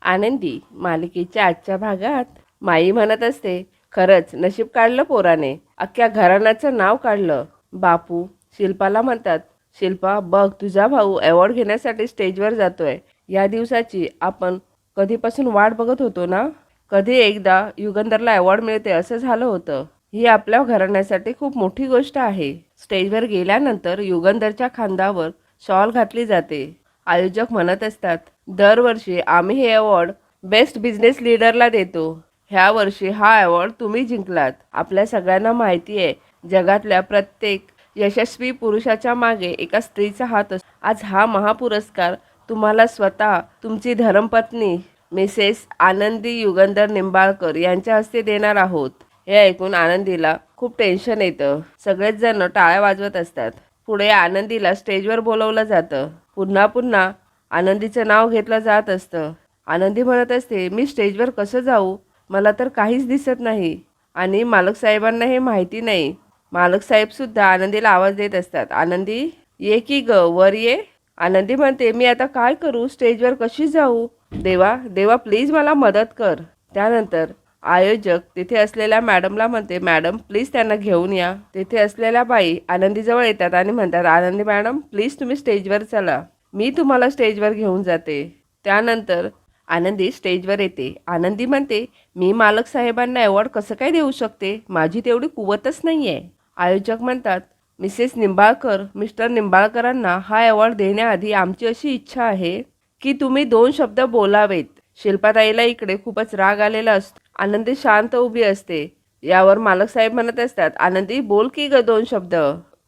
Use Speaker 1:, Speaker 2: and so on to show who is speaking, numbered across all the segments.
Speaker 1: आनंदी मालिकेच्या आजच्या भागात माई म्हणत असते, खरंच नशीब काढलं पोराने, अख्ख्या घराण्याचं नाव काढलं. बापू शिल्पाला म्हणतात, शिल्पा बघ तुझा भाऊ अवॉर्ड घेण्यासाठी स्टेजवर जातोय. या दिवसाची आपण कधीपासून वाट बघत होतो ना. कधी एकदा युगंधरला अवॉर्ड मिळते असं झालं होतं. ही आपल्या घराण्यासाठी खूप मोठी गोष्ट आहे. स्टेजवर गेल्यानंतर युगंधरच्या खांद्यावर शॉल घातली जाते. आयोजक म्हणत असतात, दरवर्षी आम्ही हे अवॉर्ड बेस्ट बिझनेस लीडरला देतो. ह्या वर्षी हा अवॉर्ड तुम्ही जिंकलात. आपल्या सगळ्यांना माहिती आहे, जगातल्या प्रत्येक यशस्वी पुरुषाच्या मागे एका स्त्रीचा हात असतो. आज हा महापुरस्कार तुम्हाला स्वतः तुमची धर्मपत्नी मिसेस आनंदी युगंधर निंबाळकर यांच्या हस्ते देणार आहोत. हे ऐकून आनंदीला खूप टेन्शन येतं. सगळेच जण टाळ्या वाजवत असतात. पुढे आनंदीला स्टेजवर बोलवलं जातं. पुन्हा पुन्हा आनंदीचं नाव घेतलं जात असतं. आनंदी म्हणत असते, मी स्टेजवर कसं जाऊ, मला तर काहीच दिसत नाही आणि मालक साहेबांना हे माहिती नाही. मालक साहेब सुद्धा आनंदीला आवाज देत असतात, आनंदी ये की ग वर ये. आनंदी म्हणते, मी आता काय करू, स्टेजवर कशी जाऊ. देवा देवा प्लीज मला मदत कर. त्यानंतर आयोजक तिथे असलेल्या मॅडमला म्हणते, मॅडम प्लीज त्यांना घेऊन या. तिथे असलेल्या बाई आनंदीजवळ येतात आणि म्हणतात, आनंदी मॅडम प्लीज तुम्ही स्टेजवर चला, मी तुम्हाला स्टेजवर घेऊन जाते. त्यानंतर आनंदी स्टेजवर येते. आनंदी म्हणते, मी मालक साहेबांना अवॉर्ड कसं काय देऊ शकते, माझी तेवढी कुवतच नाही आहे. आयोजक म्हणतात, मिसेस निंबाळकर, मिस्टर निंबाळकरांना हा अवॉर्ड देण्याआधी आमची अशी इच्छा आहे की तुम्ही 2 शब्द बोलावेत. शिल्पाताईला इकडे खूपच राग आलेला असतो. आनंदी शांत उभी असते. यावर मालक साहेब म्हणत असतात, आनंदी बोल की ग 2 शब्द.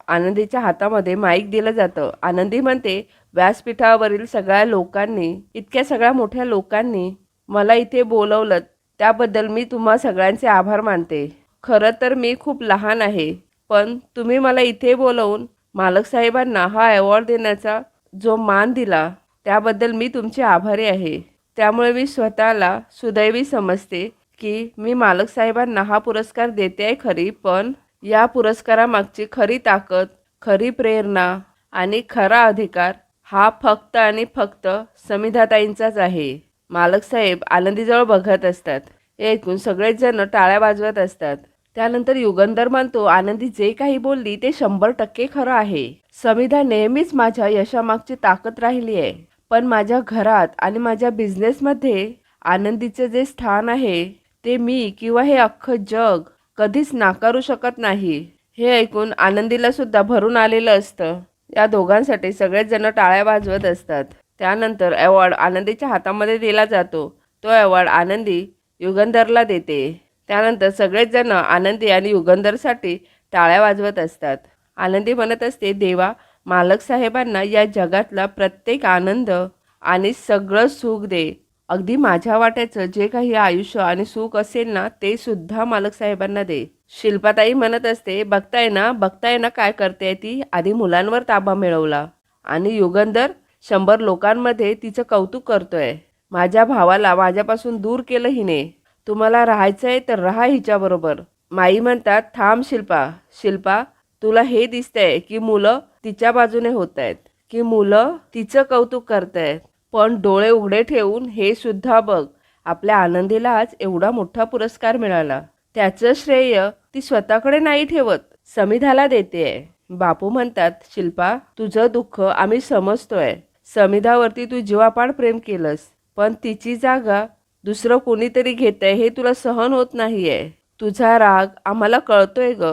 Speaker 1: आनंदीच्या हातामध्ये माईक दिलं जातं. आनंदी म्हणते, व्यासपीठावरील सगळ्या लोकांनी, इतक्या सगळ्या मोठ्या लोकांनी मला इथे बोलवलं त्याबद्दल मी तुम्हा सगळ्यांचे आभार मानते. खरं तर मी खूप लहान आहे, पण तुम्ही मला इथे बोलवून मालक साहेबांना हा अवॉर्ड देण्याचा जो मान दिला त्याबद्दल मी तुमचे आभारी आहे. त्यामुळे मी स्वतःला सुदैवी समजते की मी मालक साहेबांना हा पुरस्कार देते आहे खरी, पण या पुरस्कारामागची खरी ताकद, खरी प्रेरणा आणि खरा अधिकार हा फक्त आणि फक्त समिधाताईंचाच आहे. मालक साहेब आनंदीजवळ बघत असतात. हे ऐकून सगळेच जण टाळ्या वाजवत असतात. त्यानंतर युगंधर म्हणतो, आनंदी जे काही बोलली ते 100% खरं आहे. समिधा नेहमीच माझ्या यशामागची ताकद राहिली आहे, पण माझ्या घरात आणि माझ्या बिझनेसमध्ये आनंदीचे जे स्थान आहे ते मी किंवा हे अख्खं जग कधीच नाकारू शकत नाही. हे ऐकून आनंदीला सुद्धा भरून आलेलं असतं. या दोघांसाठी सगळेच जण टाळ्या वाजवत असतात. त्यानंतर अवॉर्ड आनंदीच्या हातामध्ये दिला जातो. तो अवॉर्ड आनंदी युगंधरला देते. त्यानंतर सगळेच जण आनंदी आणि युगंधरसाठी टाळ्या वाजवत असतात. आनंदी म्हणत असते, देवा मालक साहेबांना या जगातला प्रत्येक आनंद आणि सगळं सुख दे. अगदी माझ्या वाट्याचं जे काही आयुष्य आणि सुख असेल ना ते सुद्धा मालक साहेबांना दे. शिल्पाताई म्हणत असते, बघताय ना काय करते ती, आधी मुलांवर ताबा मिळवला आणि युगंधर 100 लोकांमध्ये तिचं कौतुक करतोय. माझ्या भावाला माझ्यापासून दूर केलं हिने. तुम्हाला राहायचंय तर राहा हिच्याबरोबर. माई म्हणतात, थांब शिल्पा. शिल्पा तुला हे दिसतंय की मुलं तिच्या बाजूने होत आहेत, की मुलं तिचं कौतुक करतायत, पण डोळे उघडे ठेवून हे सुद्धा बघ, आपल्या आनंदीला आज एवढा मोठा पुरस्कार मिळाला. त्याचं श्रेय ती स्वतःकडे नाही ठेवत, समिधाला देतेय. बापू म्हणतात, शिल्पा तुझं दुःख आम्ही समजतोय. समिधावरती तू जीवापाड प्रेम केलंस, पण तिची जागा दुसरं कोणीतरी घेतंय हे तुला सहन होत नाहीये. तुझा राग आम्हाला कळतोय ग,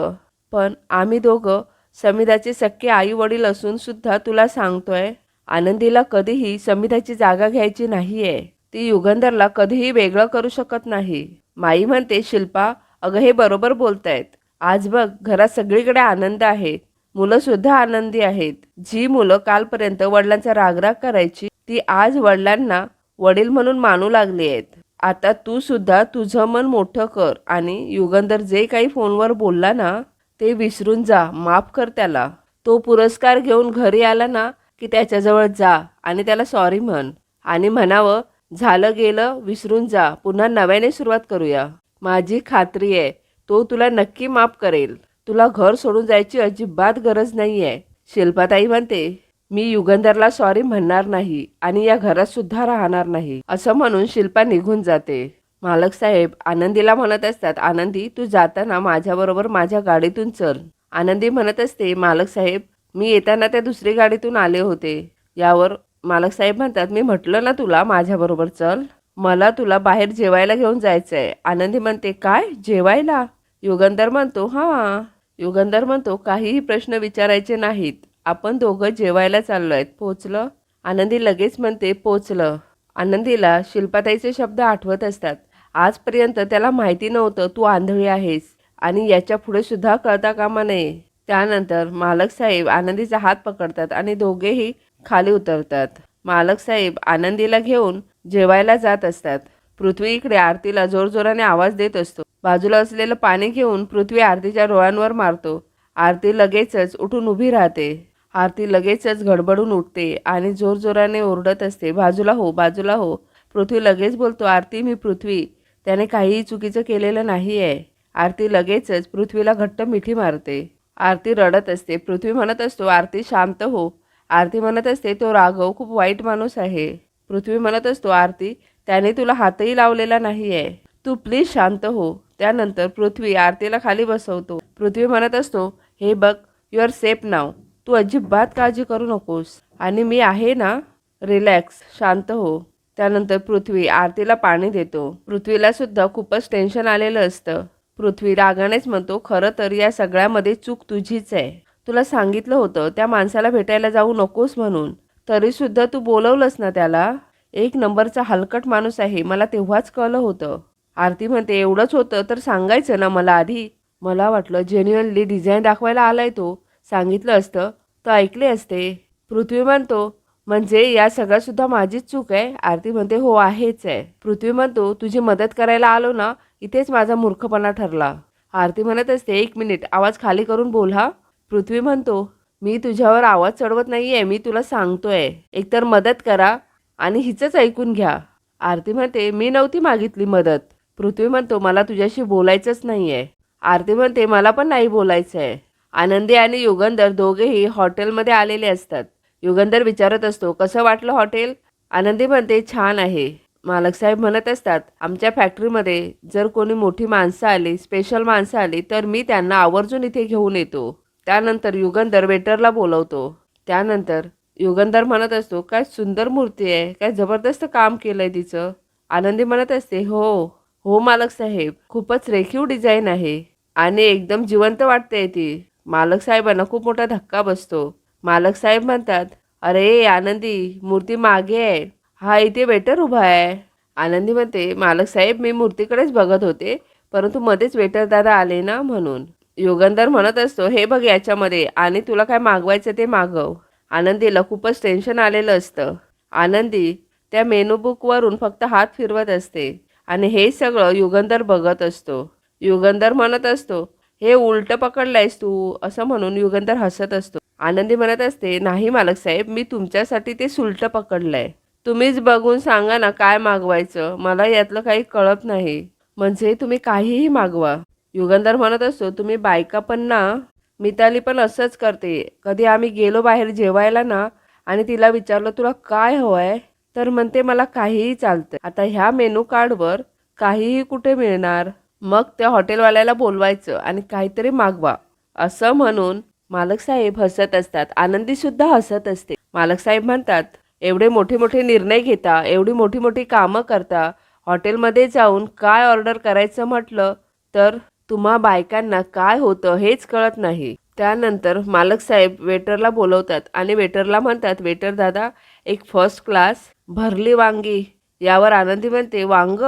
Speaker 1: पण आम्ही दोघं समिधाचे सख्खे आई वडील असून सुद्धा तुला सांगतोय, आनंदीला कधीही समिधाची जागा घ्यायची नाहीये. ती युगंधरला कधीही वेगळं करू शकत नाही. माई म्हणते, शिल्पा अगं हे बरोबर बोलतायत. आज बघ घरात सगळीकडे आनंद आहे, मुलं सुद्धा आनंदी आहेत. जी मुलं कालपर्यंत वडिलांचा रागराग करायची ती आज वडिलांना वडील म्हणून मानू लागली आहेत. आता तू सुद्धा तुझं मन मोठं कर आणि युगंधर जे काही फोनवर बोलला ना ते विसरून जा, माफ कर त्याला. तो पुरस्कार घेऊन घरी आला ना की त्याच्याजवळ जा आणि त्याला सॉरी म्हण आणि म्हणावं, झालं गेलं विसरून जा, पुन्हा नव्याने सुरुवात करूया. माझी खात्री आहे तो तुला नक्की माफ करेल. तुला घर सोडून जायची अजिबात गरज नाही आहे. शिल्पाताई म्हणते, मी युगंधरला सॉरी म्हणणार नाही आणि या घरात सुद्धा राहणार नाही, असं म्हणून शिल्पा निघून जाते. मालक साहेब आनंदीला म्हणत असतात, आनंदी तू जाताना माझ्याबरोबर माझ्या गाडीतून चल. आनंदी म्हणत असते, मालक साहेब मी येताना त्या दुसरी गाडीतून आले होते. यावर मालक साहेब म्हणतात, मी म्हटलं ना तुला माझ्याबरोबर चल, मला तुला बाहेर जेवायला घेऊन जायचंय. आनंदी म्हणते, काय जेवायला? युगंधर म्हणतो, हां. युगंधर म्हणतो, काहीही प्रश्न विचारायचे नाहीत, आपण दोघं जेवायला चाललोय, पोचलं? आनंदी लगेच म्हणते, पोचलं. आनंदीला शिल्पाताईचे शब्द आठवत असतात. आजपर्यंत त्याला माहिती नव्हतं तू आंधळी आहेस आणि याच्या पुढे सुद्धा कळता कामा नये. त्यानंतर मालक साहेब आनंदीचा हात पकडतात आणि दोघेही खाली उतरतात. मालक साहेब आनंदीला घेऊन जेवायला जात असतात. पृथ्वी इकडे आरतीला जोरजोराने आवाज देत असतो. बाजूला असलेलं पाणी घेऊन पृथ्वी आरतीच्या डोळ्यांवर मारतो. आरती लगेचच उठून उभी राहते. आरती लगेचच गडबडून उठते आणि जोरजोराने ओरडत असते, बाजूला हो, बाजूला हो. पृथ्वी लगेच बोलतो, आरती मी पृथ्वी, त्याने काहीही चुकीचं केलेलं नाही आहे. आरती लगेचच पृथ्वीला घट्ट मिठी मारते. आरती रडत असते. पृथ्वी म्हणत असतो, आरती शांत हो. आरती म्हणत असते, तो राघव खूप वाईट माणूस आहे. पृथ्वी म्हणत असतो, आरती त्याने तुला हातही लावलेला नाही आहे, तू प्लीज शांत हो. त्यानंतर पृथ्वी आरतीला खाली बसवतो. पृथ्वी म्हणत असतो, हे बघ, यू आर सेफ नाव, तू अजिबात काळजी करू नकोस आणि मी आहे ना, रिलॅक्स, शांत हो. त्यानंतर पृथ्वी आरतीला पाणी देतो. पृथ्वीला सुद्धा खूपच टेन्शन आलेलं असतं. पृथ्वी रागानेच म्हणतो, खरं तर या सगळ्यामध्ये चूक तुझीच आहे. तुला सांगितलं होतं त्या माणसाला भेटायला जाऊ नकोस म्हणून, तरीसुद्धा तू बोलवलंस ना त्याला. एक नंबरचा हलकट माणूस आहे, मला तेव्हाच कळलं होतं. आरती म्हणते, एवढंच होतं तर सांगायचं ना मला आधी. मला वाटलं जेन्युअनली डिझाईन दाखवायला आलाय तो, सांगितलं असतं तर ऐकले असते. पृथ्वी म्हणतो, म्हणजे या सगळ्यात सुद्धा माझीच चूक आहे? आरती म्हणते, हो आहेच आहे. पृथ्वी म्हणतो, तुझी मदत करायला आलो ना, इथेच माझा मूर्खपणा ठरला. आरती म्हणत असते, एक मिनिट, आवाज खाली करून बोल हा. पृथ्वी म्हणतो, मी तुझ्यावर आवाज चढवत नाहीये, मी तुला सांगतोय एकतर मदत करा आणि हिचंच ऐकून घ्या. आरती म्हणते, मी नव्हती मागितली मदत. पृथ्वी म्हणतो, मला तुझ्याशी बोलायचंच नाहीये. आरती म्हणते, मला पण नाही बोलायचं आहे. आनंदी आणि युगंधर दोघेही हॉटेलमध्ये आलेले असतात. युगंधर विचारत असतो, कसं वाटलं हॉटेल? आनंदी म्हणते, छान आहे. मालक साहेब म्हणत असतात, आमच्या फॅक्टरीमध्ये जर कोणी मोठी माणसं आली, स्पेशल माणसं आली, तर मी त्यांना आवर्जून इथे घेऊन येतो. त्यानंतर युगंधर वेटरला बोलवतो. त्यानंतर युगंधर म्हणत असतो, काय सुंदर मूर्ती आहे, काय जबरदस्त काम केलंय तिचं. आनंदी म्हणत असते, हो हो मालक साहेब, खूपच रेखीव डिझाईन आहे आणि एकदम जिवंत वाटते ती. मालक साहेबांना खूप मोठा धक्का बसतो. मालक साहेब म्हणतात, अरे आनंदी, मूर्ती मागे आहे, हा इथे वेटर उभा आहे. आनंदी म्हणते, मालक साहेब मी मूर्तीकडेच बघत होते, परंतु मध्येच वेटर दादा आले ना म्हणून. युगंधर म्हणत असतो, हे बघ याच्यामध्ये आणि तुला काय मागवायचं ते मागव. आनंदीला खूपच टेन्शन आलेलं असतं. आनंदी त्या मेनू बुकवरून फक्त हात फिरवत असते आणि हे सगळं युगंधर बघत असतो. युगंधर म्हणत असतो, हे उलटं पकडलंयस तू, असं म्हणून युगंधर हसत असतो. आनंदी म्हणत असते, नाही मालक साहेब, मी तुमच्यासाठी ते सुलटं पकडलंय, तुम्हीच बघून सांगा ना काय मागवायचं, मला यातलं काही कळत नाही. म्हणजे तुम्ही काहीही मागवा. युगंधर म्हणत असतो, तुम्ही बायका पण ना, मिताली पण असंच करते. कधी आम्ही गेलो बाहेर जेवायला ना आणि तिला विचारलं तुला काय हवंय, तर म्हणते मला काहीही चालतं. आता ह्या मेनू कार्डवर काहीही कुठे मिळणार, मग त्या हॉटेलवाल्याला बोलवायचं आणि काहीतरी मागवा, असं म्हणून मालक साहेब हसत असतात. आनंदी सुद्धा हसत असते. मालक साहेब म्हणतात, एवढे मोठे मोठे निर्णय घेता, एवढी मोठी मोठी कामं करता, हॉटेलमध्ये जाऊन काय ऑर्डर करायचं म्हटलं तर तुम्हा बायकांना काय होतं हेच कळत नाही. त्यानंतर मालक साहेब वेटरला बोलवतात आणि वेटरला म्हणतात, वेटर दादा एक फर्स्ट क्लास भरली वांगी. यावर आनंदी म्हणते, वांग?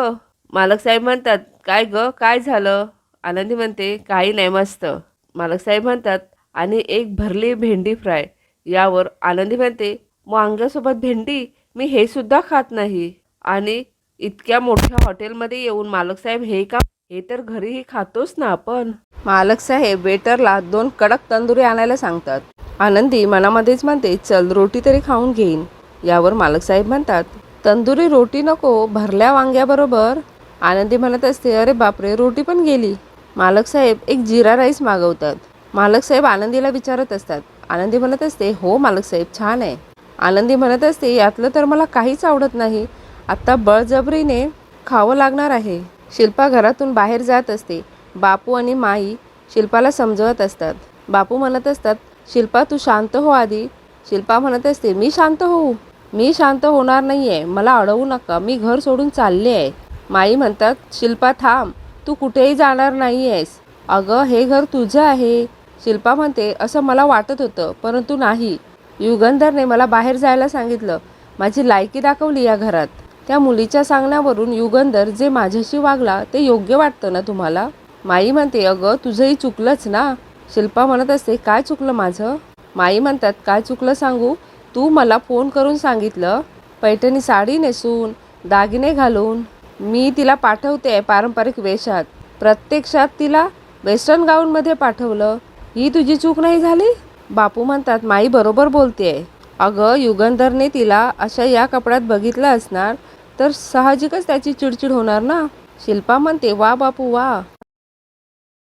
Speaker 1: मालक साहेब म्हणतात, काय ग, काय झालं? आनंदी म्हणते, काही नाही, मस्त. मालक साहेब म्हणतात, आणि एक भरली भेंडी फ्राय. यावर आनंदी म्हणते, वांग्यासोबत भेंडी, मी हे सुद्धा खात नाही आणि इतक्या मोठ्या हॉटेलमध्ये येऊन मालक साहेब हे का, हे तर घरीही खातोच ना आपण. मालक साहेब वेटरला 2 कडक तंदुरी आणायला सांगतात. आनंदी मनामध्येच म्हणते, चल रोटी तरी खाऊन घेईन. यावर मालक साहेब म्हणतात, तंदुरी रोटी नको, भरल्या वांग्याबरोबर. आनंदी म्हणत असते, अरे बापरे, रोटी पण गेली. मालक साहेब एक जिरा राईस मागवतात. मालक साहेब आनंदीला विचारत असतात, आनंदी म्हणत असते, हो मालक साहेब छान आहे. आनंदी म्हणत असते, यातलं तर मला काहीच आवडत नाही. आत्ता बळजबरीने खावं लागणार आहे. शिल्पा घरातून बाहेर जात असते. बापू आणि माई शिल्पाला समजवत असतात. बापू म्हणत असतात, शिल्पा तू शांत हो आधी. शिल्पा म्हणत असते, मी शांत होऊ? मी शांत होणार नाही आहे. मला अडवू नका. मी घर सोडून चालले आहे. माई म्हणतात, शिल्पा थांब. तू कुठेही जाणार नाही आहेस. अगं हे घर तुझं आहे. शिल्पा म्हणते, असं मला वाटत होतं, परंतु नाही. युगंधरने मला बाहेर जायला सांगितलं. माझी लायकी दाखवली या घरात. त्या मुलीच्या सांगण्यावरून युगंधर जे माझ्याशी वागला ते योग्य वाटतं ना तुम्हाला? माई म्हणते, अगं तुझंही चुकलंच ना. शिल्पा म्हणत असते, काय चुकलं माझं? माई म्हणतात, काय चुकलं सांगू? तू मला फोन करून सांगितलं पैठणी साडी नेसून दागिने घालून मी तिला पाठवते पारंपरिक वेशात. प्रत्यक्षात तिला वेस्टर्न गाऊनमध्ये पाठवलं. ही तुझी चूक नाही झाली? बापू म्हणतात, माई बरोबर बोलतेय. अगं युगंधरने तिला अशा या कपड्यात बघितलं असणार तर साहजिकच त्याची चिडचिड होणार ना. शिल्पा म्हणते, वा बापू वा.